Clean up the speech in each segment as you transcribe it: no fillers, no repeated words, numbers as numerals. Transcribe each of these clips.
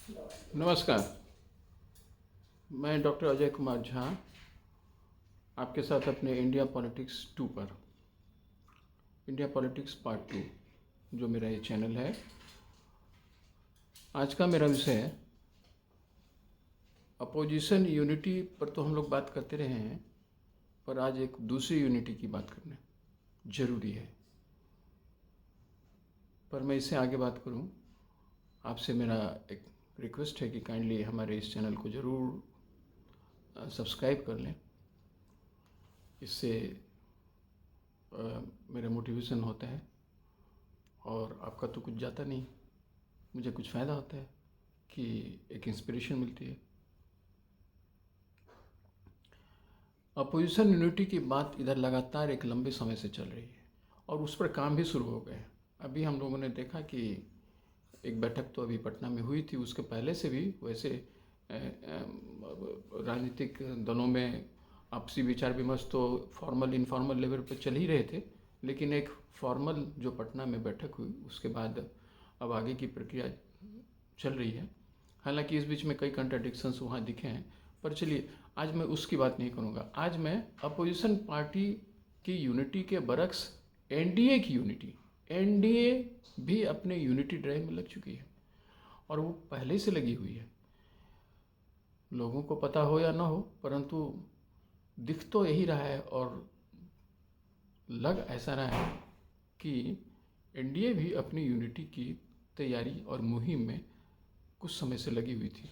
नमस्कार। मैं डॉक्टर अजय कुमार झा आपके साथ अपने इंडिया पॉलिटिक्स 2 पर इंडिया पॉलिटिक्स पार्ट 2 जो मेरा ये चैनल है, आज का मेरा विषय है अपोजिशन यूनिटी पर। तो हम लोग बात करते रहे हैं, पर आज एक दूसरी यूनिटी की बात करना जरूरी है। पर मैं इससे आगे बात करूं, आपसे मेरा एक रिक्वेस्ट है कि काइंडली हमारे इस चैनल को ज़रूर सब्सक्राइब कर लें। इससे मेरा मोटिवेशन होता है और आपका तो कुछ जाता नहीं, मुझे कुछ फ़ायदा होता है कि एक इंस्पिरेशन मिलती है। अपोजिशन यूनिटी की बात इधर लगातार एक लंबे समय से चल रही है और उस पर काम भी शुरू हो गए। अभी हम लोगों ने देखा कि एक बैठक तो अभी पटना में हुई थी, उसके पहले से भी वैसे राजनीतिक दलों में आपसी विचार विमर्श तो फॉर्मल इनफॉर्मल लेवल पर चल ही रहे थे, लेकिन एक फॉर्मल जो पटना में बैठक हुई उसके बाद अब आगे की प्रक्रिया चल रही है। हालांकि इस बीच में कई कंट्राडिक्शंस वहाँ दिखे हैं, पर चलिए आज मैं उसकी बात नहीं करूँगा। आज मैं अपोजिशन पार्टी की यूनिटी के बरक्स एनडीए की यूनिटी, एनडीए भी अपने यूनिटी ड्राइव में लग चुकी है और वो पहले से लगी हुई है। लोगों को पता हो या ना हो, परंतु दिख तो यही रहा है और लग ऐसा रहा है कि एनडीए भी अपनी यूनिटी की तैयारी और मुहिम में कुछ समय से लगी हुई थी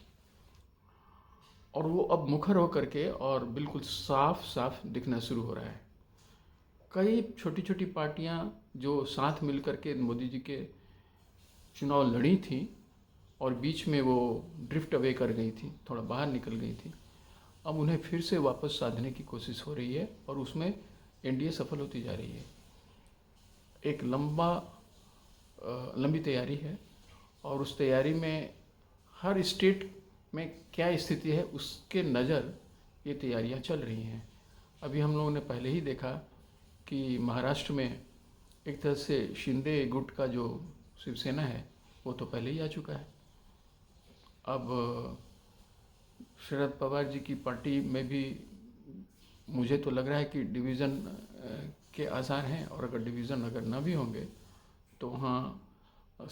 और वो अब मुखर होकर के और बिल्कुल साफ साफ दिखना शुरू हो रहा है। कई छोटी छोटी पार्टियां जो साथ मिलकर के मोदी जी के चुनाव लड़ी थी और बीच में वो ड्रिफ्ट अवे कर गई थी, थोड़ा बाहर निकल गई थी, अब उन्हें फिर से वापस साधने की कोशिश हो रही है और उसमें एनडीए सफल होती जा रही है। एक लंबी तैयारी है और उस तैयारी में हर स्टेट में क्या स्थिति है उसके नज़र ये तैयारियां चल रही हैं। अभी हम लोगों ने पहले ही देखा कि महाराष्ट्र में एक तरह से शिंदे गुट का जो शिवसेना है वो तो पहले ही आ चुका है। अब शरद पवार जी की पार्टी में भी मुझे तो लग रहा है कि डिवीज़न के आसार हैं और अगर डिवीज़न अगर ना भी होंगे तो वहाँ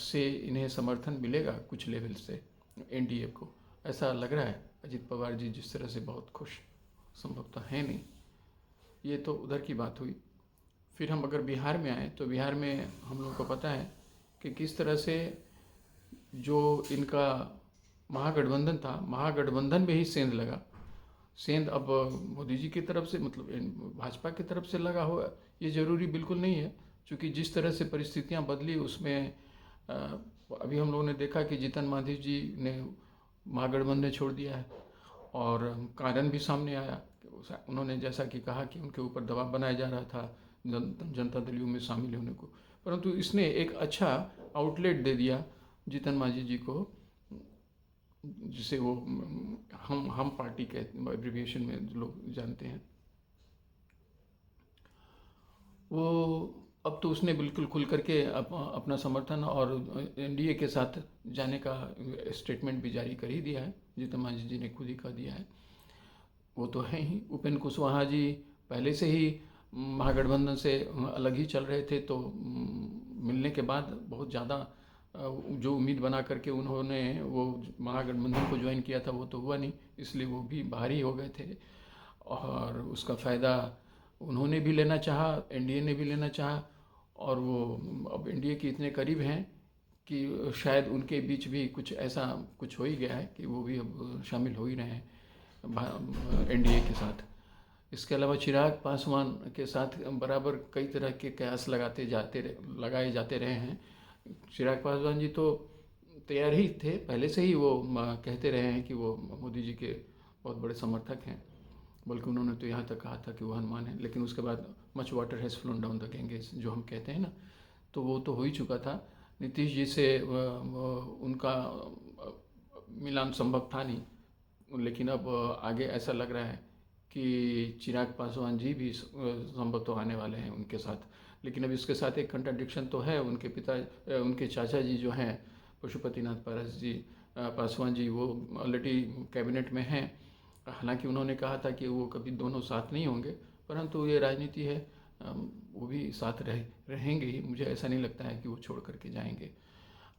से इन्हें समर्थन मिलेगा कुछ लेवल से एनडीए को, ऐसा लग रहा है। अजित पवार जी जिस तरह से बहुत खुश संभवतः है नहीं। ये तो उधर की बात हुई। फिर हम अगर बिहार में आए तो बिहार में हम लोगों को पता है कि किस तरह से जो इनका महागठबंधन था, महागठबंधन में ही सेंध लगा। सेंध अब मोदी जी की तरफ से मतलब भाजपा की तरफ से लगा हुआ ये ज़रूरी बिल्कुल नहीं है, क्योंकि जिस तरह से परिस्थितियां बदली उसमें अभी हम लोगों ने देखा कि जीतन मांझी जी ने महागठबंधन छोड़ दिया है और कारण भी सामने आया। उन्होंने जैसा कि कहा कि उनके ऊपर दबाव बनाया जा रहा था जनता दल यू में शामिल होने को, परंतु इसने एक अच्छा आउटलेट दे दिया जीतन मांझी जी को, जिसे वो हम पार्टी के एब्रिविएशन में लोग जानते हैं। वो अब तो उसने बिल्कुल खुल करके अपना समर्थन और एनडीए के साथ जाने का स्टेटमेंट भी जारी कर ही दिया है। जीतन मांझी जी ने खुद ही कह दिया है। वो तो है ही। उपेंद्र कुशवाहा जी पहले से ही महागठबंधन से अलग ही चल रहे थे, तो मिलने के बाद बहुत ज़्यादा जो उम्मीद बना करके उन्होंने वो महागठबंधन को ज्वाइन किया था वो तो हुआ नहीं, इसलिए वो भी बाहर ही हो गए थे और उसका फ़ायदा उन्होंने भी लेना चाहा, एनडीए ने भी लेना चाहा और वो अब एनडीए के इतने करीब हैं कि शायद उनके बीच भी कुछ ऐसा कुछ हो ही गया है कि वो भी अब शामिल हो ही रहे हैं एनडीए के साथ। इसके अलावा चिराग पासवान के साथ बराबर कई तरह के कयास लगाए जाते रहे हैं। चिराग पासवान जी तो तैयार ही थे पहले से ही, वो कहते रहे हैं कि वो मोदी जी के बहुत बड़े समर्थक हैं, बल्कि उन्होंने तो यहाँ तक कहा था कि वो हनुमान है। लेकिन उसके बाद much water has flown down the Ganges जो हम कहते हैं ना, तो वो तो हो ही चुका था। नीतीश जी से उनका मिलान संभव था नहीं, लेकिन अब आगे ऐसा लग रहा है कि चिराग पासवान जी भी संभव तो आने वाले हैं उनके साथ। लेकिन अब इसके साथ एक कंट्राडिक्शन तो है, उनके चाचा जी जो हैं पशुपतिनाथ पारस जी, पासवान जी वो ऑलरेडी कैबिनेट में हैं। हालांकि उन्होंने कहा था कि वो कभी दोनों साथ नहीं होंगे, परंतु ये राजनीति है, वो भी साथ रहेंगे ही। मुझे ऐसा नहीं लगता है कि वो छोड़ करके जाएंगे।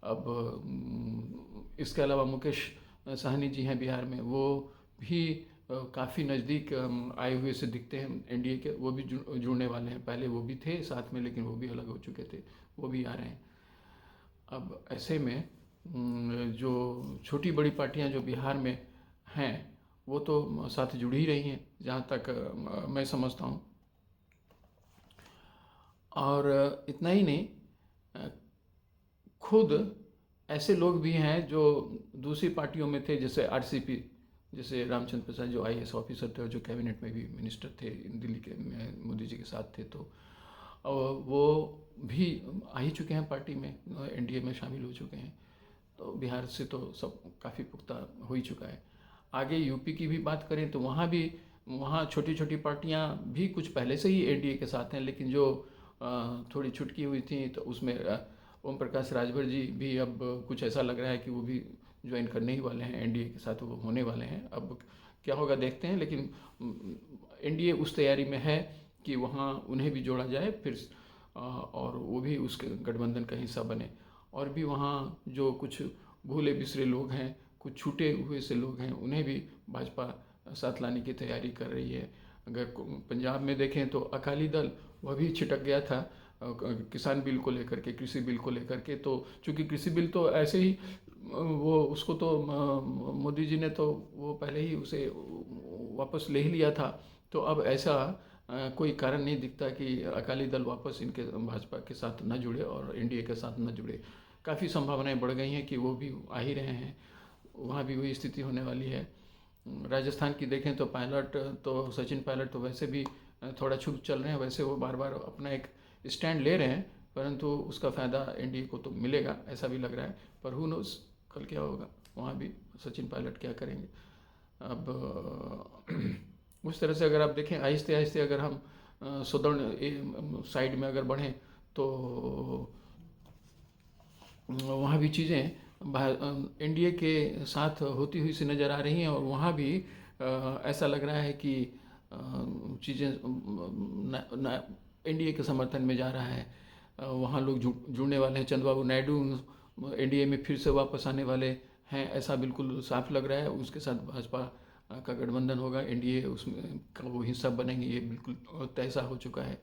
अब इसके अलावा मुकेश सहनी जी हैं बिहार में, वो भी काफ़ी नज़दीक आए हुए से दिखते हैं एनडीए के। वो भी जुड़ने वाले हैं, पहले वो भी थे साथ में लेकिन वो भी अलग हो चुके थे, वो भी आ रहे हैं। अब ऐसे में जो छोटी बड़ी पार्टियां जो बिहार में हैं वो तो साथ जुड़ ही रही हैं जहाँ तक मैं समझता हूँ। और इतना ही नहीं, खुद ऐसे लोग भी हैं जो दूसरी पार्टियों में थे, जैसे आरसीपी, जैसे रामचंद्र प्रसाद जो आईएएस ऑफिसर थे और जो कैबिनेट में भी मिनिस्टर थे दिल्ली के मोदी जी के साथ थे, तो वो भी आ ही चुके हैं पार्टी में, एनडीए में शामिल हो चुके हैं। तो बिहार से तो सब काफ़ी पुख्ता हो ही चुका है। आगे यूपी की भी बात करें तो वहाँ छोटी छोटी पार्टियां भी कुछ पहले से ही एनडीए के साथ हैं, लेकिन जो थोड़ी छुटकी हुई थी तो उसमें ओम प्रकाश राजभर जी भी अब कुछ ऐसा लग रहा है कि वो भी ज्वाइन करने ही वाले हैं एनडीए के साथ, वो होने वाले हैं। अब क्या होगा देखते हैं, लेकिन एनडीए उस तैयारी में है कि वहाँ उन्हें भी जोड़ा जाए फिर, और वो भी उसके गठबंधन का हिस्सा बने। और भी वहाँ जो कुछ भूले बिसरे लोग हैं, कुछ छूटे हुए से लोग हैं, उन्हें भी भाजपा साथ लाने की तैयारी कर रही है। अगर पंजाब में देखें तो अकाली दल वह भी छिटक गया था किसान बिल को लेकर के, कृषि बिल को लेकर के। तो चूँकि कृषि बिल तो ऐसे ही वो उसको तो मोदी जी ने तो वो पहले ही उसे वापस ले ही लिया था। तो अब ऐसा कोई कारण नहीं दिखता कि अकाली दल वापस इनके भाजपा के साथ न जुड़े और एनडीए के साथ न जुड़े। काफ़ी संभावनाएं बढ़ गई हैं कि वो भी आ ही रहे हैं, वहाँ भी वही स्थिति होने वाली है। राजस्थान की देखें तो पायलट तो सचिन पायलट तो वैसे भी थोड़ा छुप चल रहे हैं, वैसे वो बार बार अपना एक स्टैंड ले रहे हैं, परंतु उसका फ़ायदा एनडीए को तो मिलेगा ऐसा भी लग रहा है। पर हु नोज़ कल क्या होगा, वहाँ भी सचिन पायलट क्या करेंगे। अब उस तरह से अगर आप देखें आहिस्ते आहिस्ते अगर हम सदर्न साइड में अगर बढ़ें तो वहाँ भी चीज़ें एनडीए के साथ होती हुई सी नज़र आ रही हैं। और वहाँ भी ऐसा लग रहा है कि चीज़ें एनडीए के समर्थन में जा रहा है। वहाँ लोग जुड़ने वाले हैं। चंद्रबाबू नायडू एनडीए में फिर से वापस आने वाले हैं, ऐसा बिल्कुल साफ लग रहा है। उसके साथ भाजपा का गठबंधन होगा, एनडीए उसमें का वो हिस्सा बनेंगे, ये बिल्कुल तय सा हो चुका है।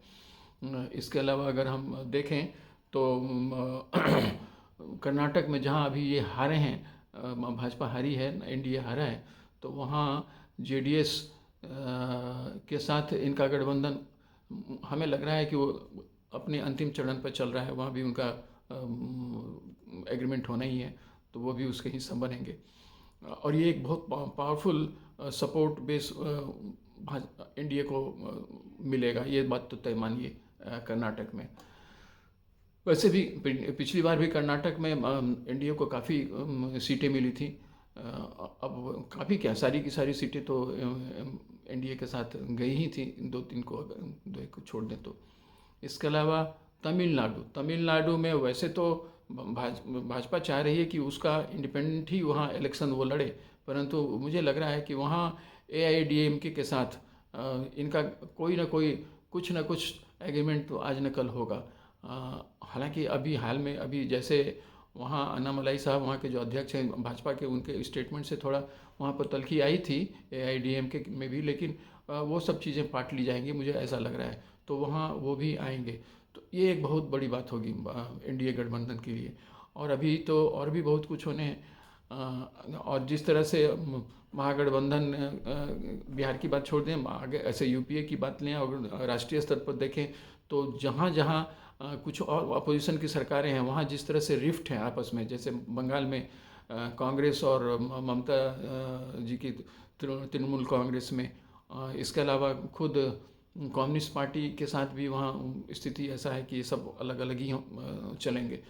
इसके अलावा अगर हम देखें तो कर्नाटक में जहाँ अभी ये हारे हैं, भाजपा हारी है, एनडीए हारा है, तो वहाँ जेडीएस के साथ इनका गठबंधन हमें लग रहा है कि वो अपने अंतिम चरण पर चल रहा है। वहाँ भी उनका एग्रीमेंट होना ही है, तो वो भी उसके हिस्सा बनेंगे। और ये एक बहुत पावरफुल सपोर्ट बेस एनडीए को मिलेगा, ये बात तो तय मानिए कर्नाटक में। वैसे भी पिछली बार भी कर्नाटक में एनडीए को काफ़ी सीटें मिली थी। अब काफ़ी क्या सारी की सारी सीटें तो एनडीए के साथ गई ही थी, दो एक को छोड़ दें तो। इसके अलावा तमिलनाडु में वैसे तो भाजपा चाह रही है कि उसका इंडिपेंडेंट ही वहाँ इलेक्शन वो लड़े, परंतु मुझे लग रहा है कि वहाँ एआईएडीएमके के साथ इनका कोई ना कोई कुछ ना कुछ एग्रीमेंट तो आज न कल होगा। हालांकि अभी हाल में अभी जैसे वहाँ अन्नामलाई साहब वहाँ के जो अध्यक्ष हैं भाजपा के, उनके स्टेटमेंट से थोड़ा वहाँ पर तल्खी आई थी एआईएडीएमके में भी, लेकिन वो सब चीज़ें पाट ली जाएंगी, मुझे ऐसा लग रहा है। तो वहाँ वो भी आएंगे, तो ये एक बहुत बड़ी बात होगी एनडीए गठबंधन के लिए। और अभी तो और भी बहुत कुछ होने हैं। और जिस तरह से महागठबंधन, बिहार की बात छोड़ दें, आगे ऐसे यूपीए की बात लें और राष्ट्रीय स्तर पर देखें तो जहाँ जहाँ कुछ और अपोजिशन की सरकारें हैं, वहाँ जिस तरह से रिफ्ट हैं आपस में, जैसे बंगाल में कांग्रेस और ममता जी की तृणमूल कांग्रेस में, इसके अलावा खुद कम्युनिस्ट पार्टी के साथ भी वहाँ स्थिति ऐसा है कि ये सब अलग अलग ही चलेंगे।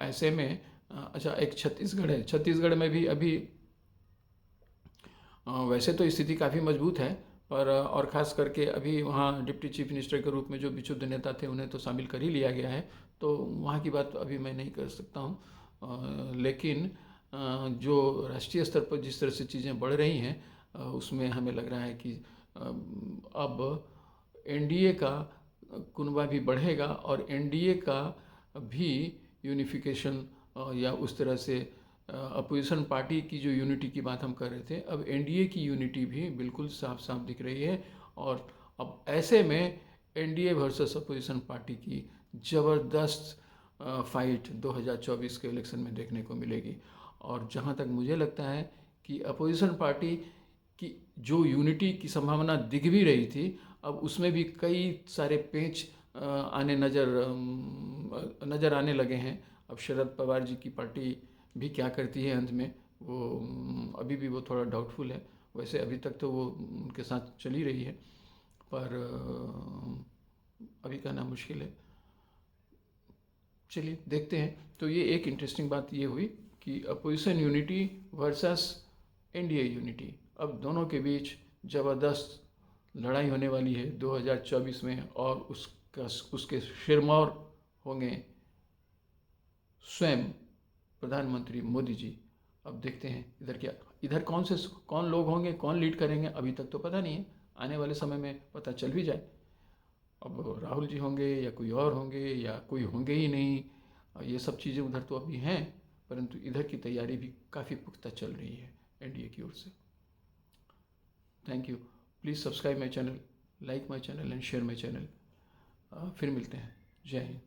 ऐसे में अच्छा एक छत्तीसगढ़ है, छत्तीसगढ़ में भी अभी वैसे तो स्थिति काफ़ी मजबूत है, पर और ख़ास करके अभी वहाँ डिप्टी चीफ मिनिस्टर के रूप में जो विशुद्ध नेता थे उन्हें तो शामिल कर ही लिया गया है, तो वहाँ की बात अभी मैं नहीं कर सकता हूँ। लेकिन जो राष्ट्रीय स्तर पर जिस तरह से चीज़ें बढ़ रही हैं उसमें हमें लग रहा है कि अब एनडीए का कुनबा भी बढ़ेगा और एनडीए का भी यूनिफिकेशन या उस तरह से अपोजिशन पार्टी की जो यूनिटी की बात हम कर रहे थे, अब एनडीए की यूनिटी भी बिल्कुल साफ साफ दिख रही है। और अब ऐसे में एनडीए वर्सेस अपोजिशन पार्टी की ज़बरदस्त फाइट 2024 के इलेक्शन में देखने को मिलेगी। और जहाँ तक मुझे लगता है कि अपोजिशन पार्टी की जो यूनिटी की संभावना दिख भी रही थी, अब उसमें भी कई सारे पेंच नज़र आने लगे हैं। अब शरद पवार जी की पार्टी भी क्या करती है अंत में, वो अभी भी वो थोड़ा डाउटफुल है। वैसे अभी तक तो वो उनके साथ चली रही है, पर अभी कहना मुश्किल है। चलिए देखते हैं। तो ये एक इंटरेस्टिंग बात ये हुई कि opposition unity versus NDA unity, अब दोनों के बीच ज़बरदस्त लड़ाई होने वाली है 2024 में। और उसके सिरमौर होंगे स्वयं प्रधानमंत्री मोदी जी। अब देखते हैं इधर कौन लोग होंगे, कौन लीड करेंगे, अभी तक तो पता नहीं है। आने वाले समय में पता चल भी जाए। अब राहुल जी होंगे या कोई और होंगे या कोई होंगे ही नहीं, ये सब चीज़ें उधर तो अभी हैं, परंतु इधर की तैयारी भी काफ़ी पुख्ता चल रही है एनडीए की ओर से। Thank you. Please subscribe my channel, like my channel and share my channel. फिर मिलते हैं। जय हिंद।